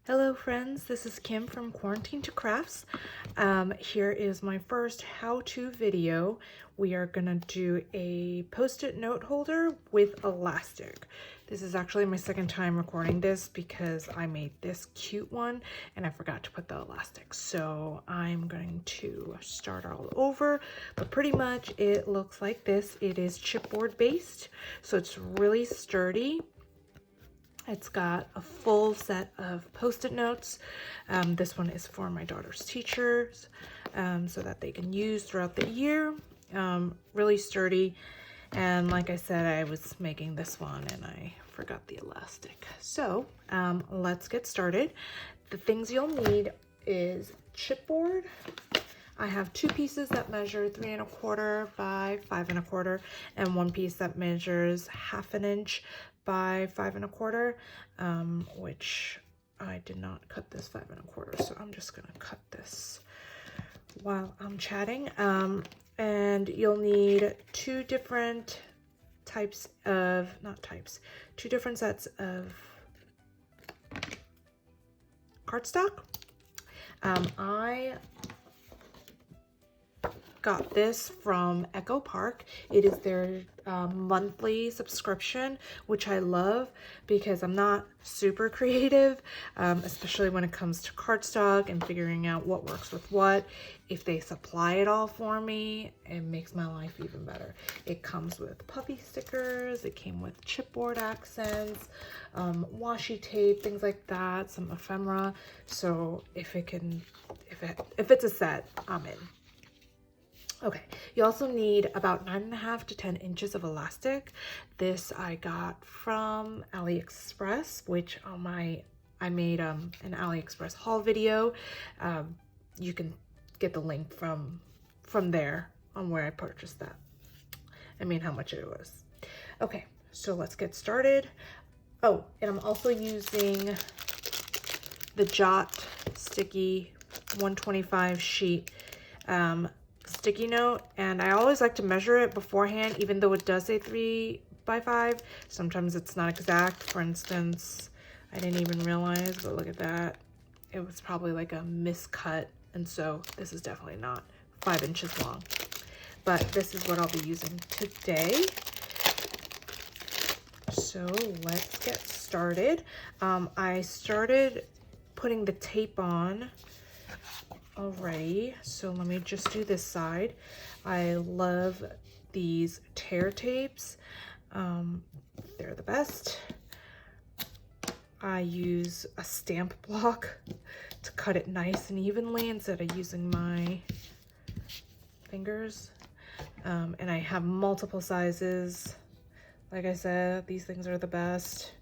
Hello friends, this is Kim from Quarantine to Crafts. Here is my first how-to video. We are gonna do a post-it note holder with elastic. This is actually my second time recording this because I made this cute one and I forgot to put the elastic. So I'm going to start all over, but pretty much it looks like this. It is chipboard based, so it's really sturdy. It's got a full set of post-it notes. This one is for my daughter's teachers so that they can use throughout the year. Really sturdy. And like I said, I was making this one and I forgot the elastic. So let's get started. The things you'll need is chipboard. I have two pieces that measure 3 1/4 by 5 1/4 and one piece that measures 1/2 inch by 5 1/4, which I did not cut this 5 1/4, so I'm just gonna cut this while I'm chatting. And you'll need two different sets of cardstock. I got this from Echo Park. It is their monthly subscription, which I love because I'm not super creative, especially when it comes to cardstock and figuring out what works with what. If they supply it all for me, it makes my life even better. It comes with puffy stickers, it came with chipboard accents, washi tape, things like that, some ephemera. So if it's a set, I'm in. Okay, you also need about 9.5 to 10 inches of elastic. This I got from AliExpress, which I made an AliExpress haul video. You can get the link from there on where I purchased that. I mean, how much it was. Okay, so let's get started. Oh, and I'm also using the Jot Sticky 125 sheet sticky note, and I always like to measure it beforehand, even though it does say 3 by 5. Sometimes it's not exact. For instance, I didn't even realize, but look at that. It was probably like a miscut, and so this is definitely not 5 inches long. But this is what I'll be using today. So let's get started. I started putting the tape on already, so let me just do this side. I love these tear tapes. They're the best. I use a stamp block to cut it nice and evenly instead of using my fingers. And I have multiple sizes. Like I said, these things are the best.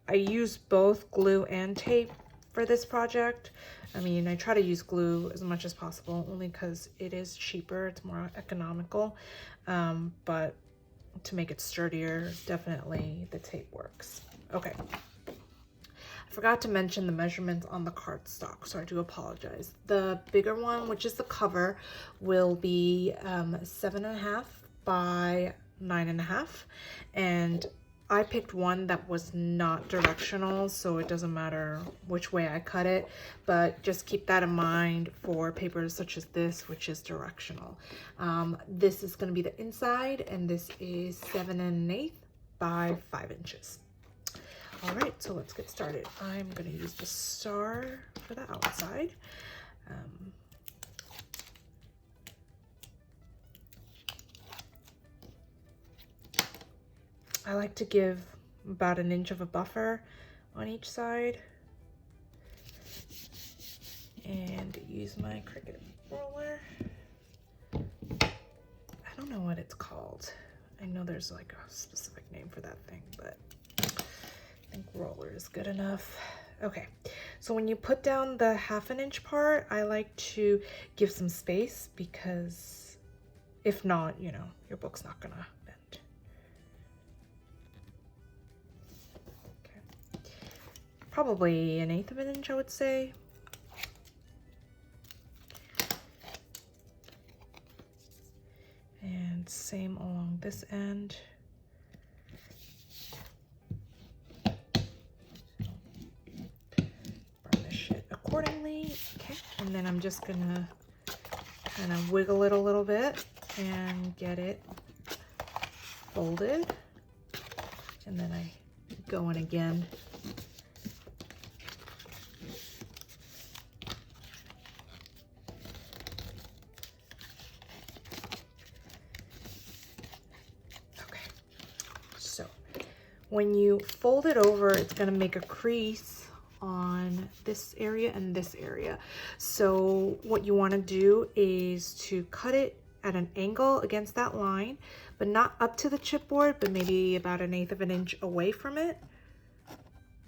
I use both glue and tape for this project. I mean, I try to use glue as much as possible only because it is cheaper, it's more economical, but to make it sturdier, definitely the tape works. Okay, I forgot to mention the measurements on the cardstock, so I do apologize. The bigger one, which is the cover, will be 7.5 by 9.5, and I picked one that was not directional, so it doesn't matter which way I cut it, but just keep that in mind for papers such as this, which is directional. This is going to be the inside, and this is 7 1/8 by 5 inches. All right, so let's get started. I'm going to use the star for the outside. I like to give about 1 inch of a buffer on each side and use my Cricut roller. I don't know what it's called. I know there's like a specific name for that thing, but I think roller is good enough. Okay, so when you put down the 1/2 inch part, I like to give some space because if not, you know, your book's not gonna bend. Probably 1/8 of an inch, I would say. And same along this end. accordingly. Okay, and then I'm just gonna kind of wiggle it a little bit and get it folded. And then I go in again. Okay, so when you fold it over, it's gonna make a crease on this area and this area. So what you wanna do is to cut it at an angle against that line, but not up to the chipboard, but maybe about 1/8 of an inch away from it.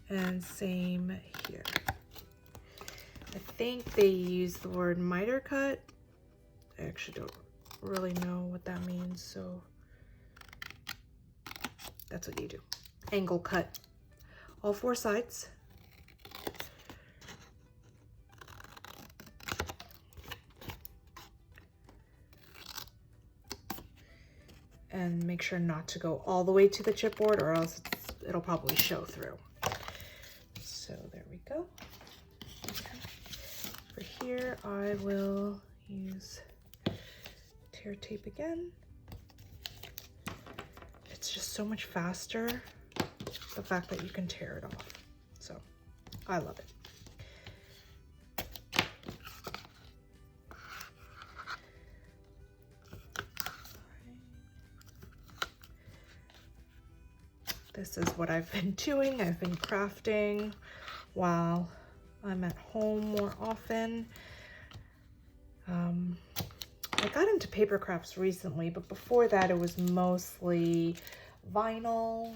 And same here. I think they use the word miter cut. I actually don't really know what that means, so that's what you do. Angle cut all 4 sides. And make sure not to go all the way to the chipboard, or else it'll probably show through. So there we go. Okay. For here, I will use tear tape again. It's just so much faster, the fact that you can tear it off. So I love it. This is what I've been doing. I've been crafting while I'm at home more often. I got into paper crafts recently, but before that it was mostly vinyl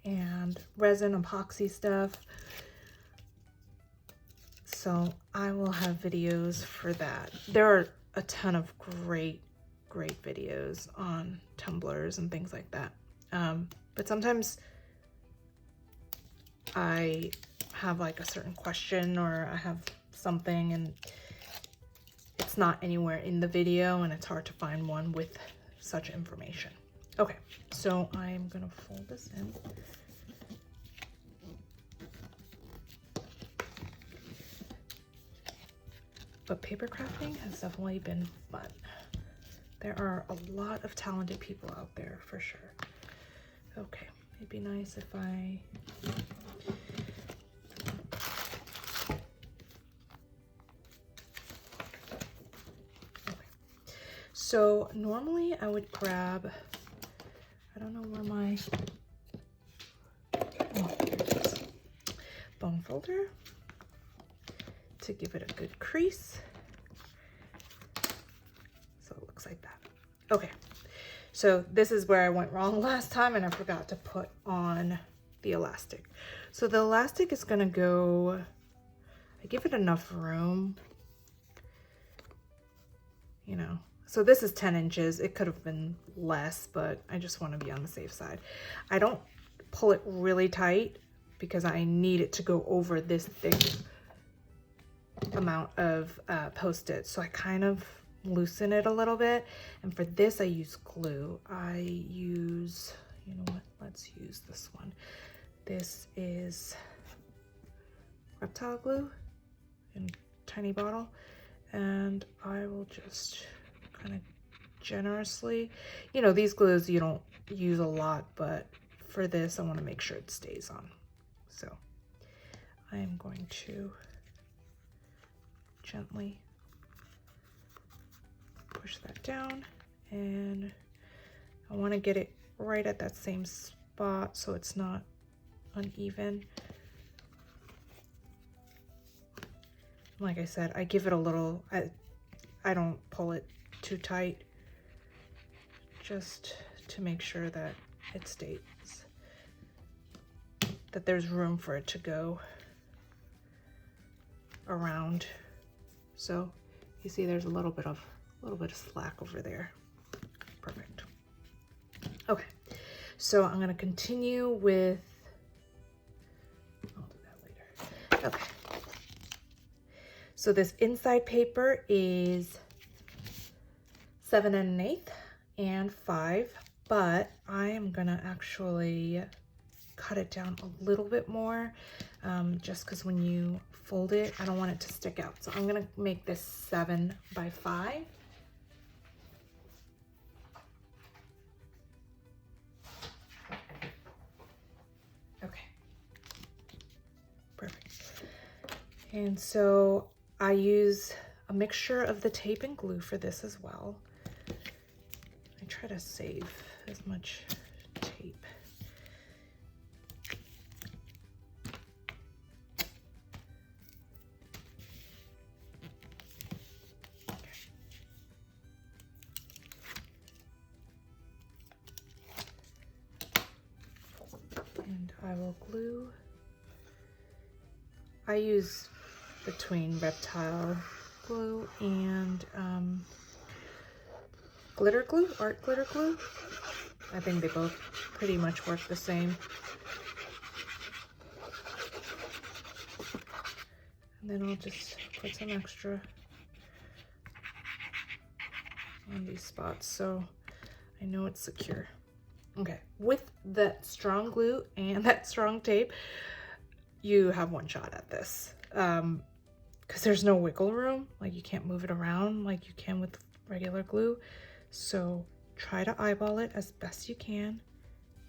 and resin epoxy stuff. So I will have videos for that. There are a ton of great videos on tumblers and things like that. But sometimes I have like a certain question, or I have something and it's not anywhere in the video, and it's hard to find one with such information. Okay, so I'm gonna fold this in. But paper crafting has definitely been fun. There are a lot of talented people out there for sure. Okay, it'd be nice if I So normally I would grab, I don't know where my, oh, here it is, bone folder to give it a good crease. So it looks like that. Okay, so this is where I went wrong last time, and I forgot to put on the elastic. So the elastic is gonna go, I give it enough room, you know. So this is 10 inches. It could have been less, but I just want to be on the safe side. I don't pull it really tight because I need it to go over this thick amount of Post-it. So I kind of loosen it a little bit. And for this, I use glue. I use, you know what, let's use this one. This is reptile glue in a tiny bottle. And I will just kind of generously, you know, these glues you don't use a lot, but for this I want to make sure it stays on. So I am going to gently push that down, and I want to get it right at that same spot so it's not uneven. Like I said, I give it a little, I don't pull it too tight, just to make sure that it stays, that there's room for it to go around. So you see there's a little bit of slack over there. Perfect. Okay, so I'm going to continue with, I'll do that later. Okay, so this inside paper is 7 1/8 and 5, but I am gonna actually cut it down a little bit more, just because when you fold it, I don't want it to stick out. So I'm gonna make this 7 by 5. Okay, perfect. And so I use a mixture of the tape and glue for this as well. I try to save as much tape. And I will glue. I use between reptile glue and glitter glue, art glitter glue. I think they both pretty much work the same. And then I'll just put some extra on these spots so I know it's secure. Okay, with that strong glue and that strong tape, you have one shot at this. Because there's no wiggle room, like you can't move it around like you can with regular glue. So try to eyeball it as best you can.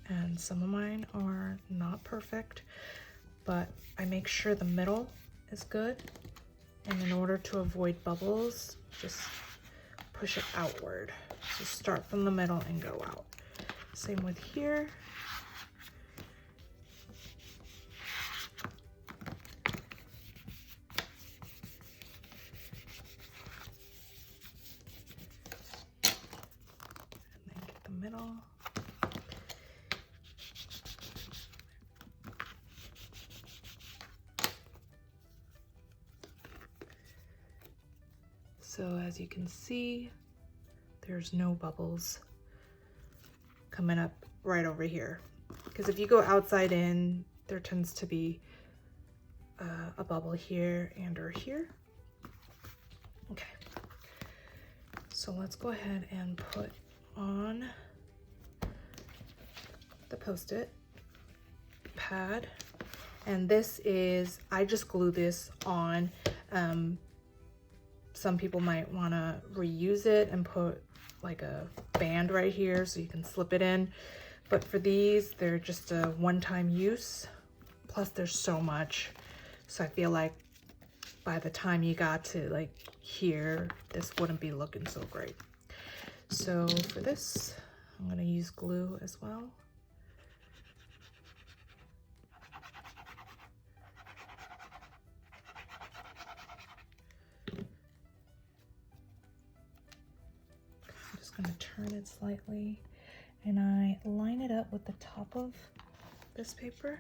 And some of mine are not perfect, but I make sure the middle is good. And in order to avoid bubbles, just push it outward. So start from the middle and go out. Same with here. Middle. So as you can see, there's no bubbles coming up right over here. Because if you go outside in, there tends to be a bubble here and or here. Okay. So let's go ahead and put on the Post-it pad, and this is, I just glue this on. Some people might want to reuse it and put like a band right here so you can slip it in, but for these, they're just a one-time use. Plus there's so much, so I feel like by the time you got to like here, this wouldn't be looking so great. So for this, I'm going to use glue as well. I'm just going to turn it slightly, and I line it up with the top of this paper.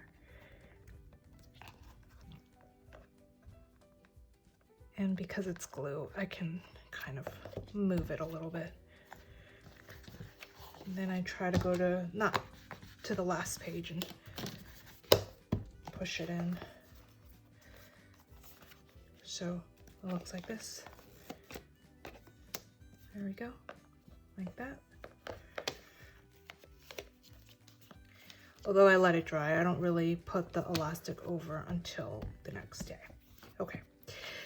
And because it's glue, I can kind of move it a little bit. And then I try to go to, not to the last page, and push it in. So it looks like this. There we go, like that. Although I let it dry, I don't really put the elastic over until the next day. Okay,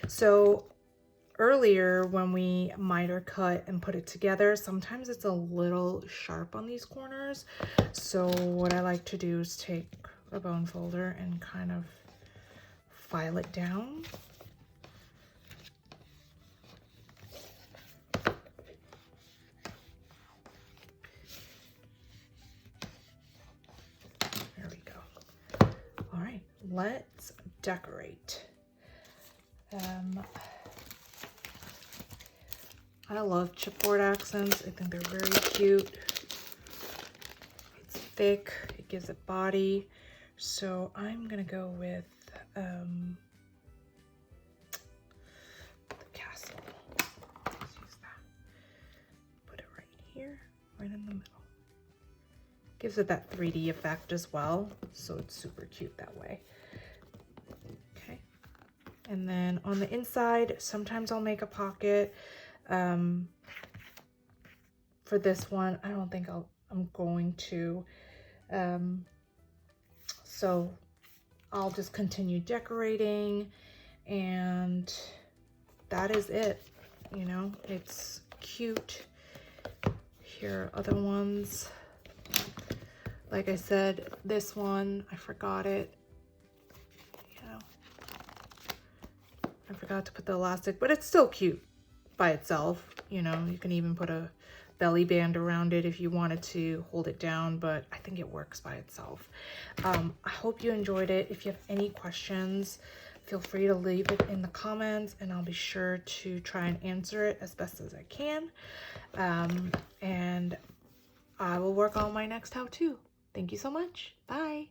so earlier when we miter cut and put it together, sometimes it's a little sharp on these corners. So what I like to do is take a bone folder and kind of file it down. There we go. All right, let's decorate. I love chipboard accents. I think they're very cute. It's thick, it gives it body. So I'm gonna go with the castle. Let's use that. Put it right here, right in the middle. Gives it that 3D effect as well, so it's super cute that way. Okay, and then on the inside, sometimes I'll make a pocket. For this one, I don't think I'm going to. So I'll just continue decorating, and that is it. You know, it's cute. Here are other ones. Like I said, this one, I forgot it. You know, I forgot to put the elastic, but it's still cute by itself. You know, you can even put a belly band around it if you wanted to hold it down, but I think it works by itself. I hope you enjoyed it. If you have any questions, feel free to leave it in the comments, and I'll be sure to try and answer it as best as I can. And I will work on my next how-to. Thank you so much. Bye.